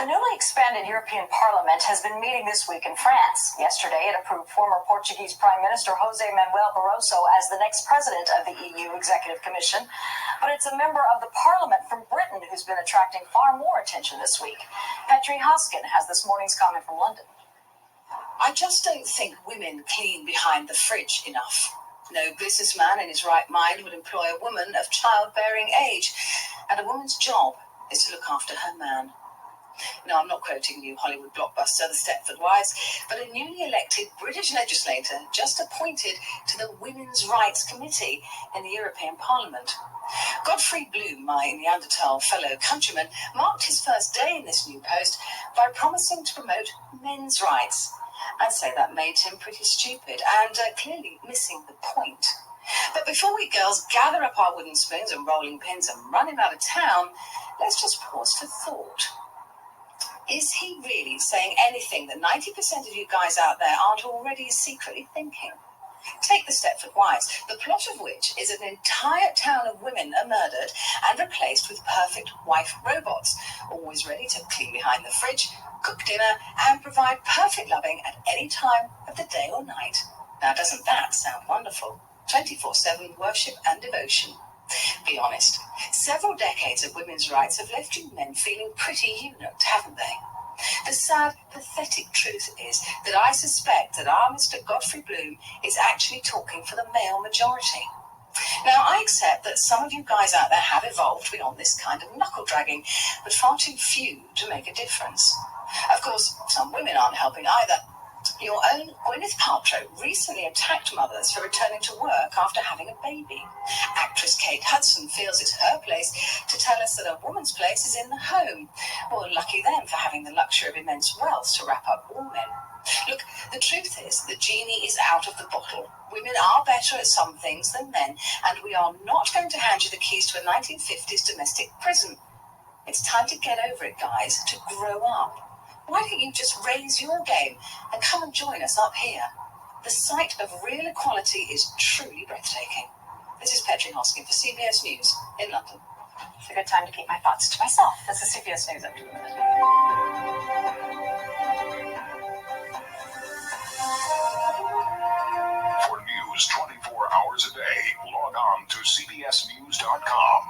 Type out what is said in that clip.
newly expanded European Parliament has been meeting this week in France. Yesterday, it approved former Portuguese Prime Minister José Manuel Barroso as the next president of the EU Executive Commission. But it's a member of the Parliament from Britain who's been attracting far more attention this week. Petri Hoskin has this morning's comment from London. I just don't think women clean behind the fridge enough. No businessman in his right mind would employ a woman of childbearing age, and a woman's job is to look after her man. No, I'm not quoting new Hollywood blockbuster The Stepford Wives, but a newly elected British legislator just appointed to the Women's Rights Committee in the European Parliament. Godfrey Bloom, my Neanderthal fellow countryman, marked his first day in this new post by promising to promote men's rights. I'd say that made him pretty stupid and clearly missing the point. But before we girls gather up our wooden spoons and rolling pins and run him out of town, let's just pause for thought. Is he really saying anything that 90% of you guys out there aren't already secretly thinking? Take The Stepford Wives, the plot of which is an entire town of women are murdered and replaced with perfect wife robots, always ready to clean behind the fridge, cook dinner, and provide perfect loving at any time of the day or night. Now, doesn't that sound wonderful? 24/7 worship and devotion. Be honest, several decades of women's rights have left you men feeling pretty eunuched, haven't they? The sad, pathetic truth is that I suspect that our Mr. Godfrey Bloom is actually talking for the male majority. Now, I accept that some of you guys out there have evolved beyond this kind of knuckle-dragging, but far too few to make a difference. Of course, some women aren't helping either. Your own Gwyneth Paltrow recently attacked mothers for returning to work after having a baby. Actress Kate Hudson feels it's her place to tell us that a woman's place is in the home. Well, lucky them for having the luxury of immense wealth to wrap up all men. Look, the truth is the genie is out of the bottle. Women are better at some things than men, and we are not going to hand you the keys to a 1950s domestic prison. It's time to get over it, guys, to grow up. Why don't you just raise your game and come and join us up here? The sight of real equality is truly breathtaking. This is Petri Hoskin for CBS News in London. It's a good time to keep my thoughts to myself. This is CBS News up to the minute. For news 24 hours a day, log on to cbsnews.com.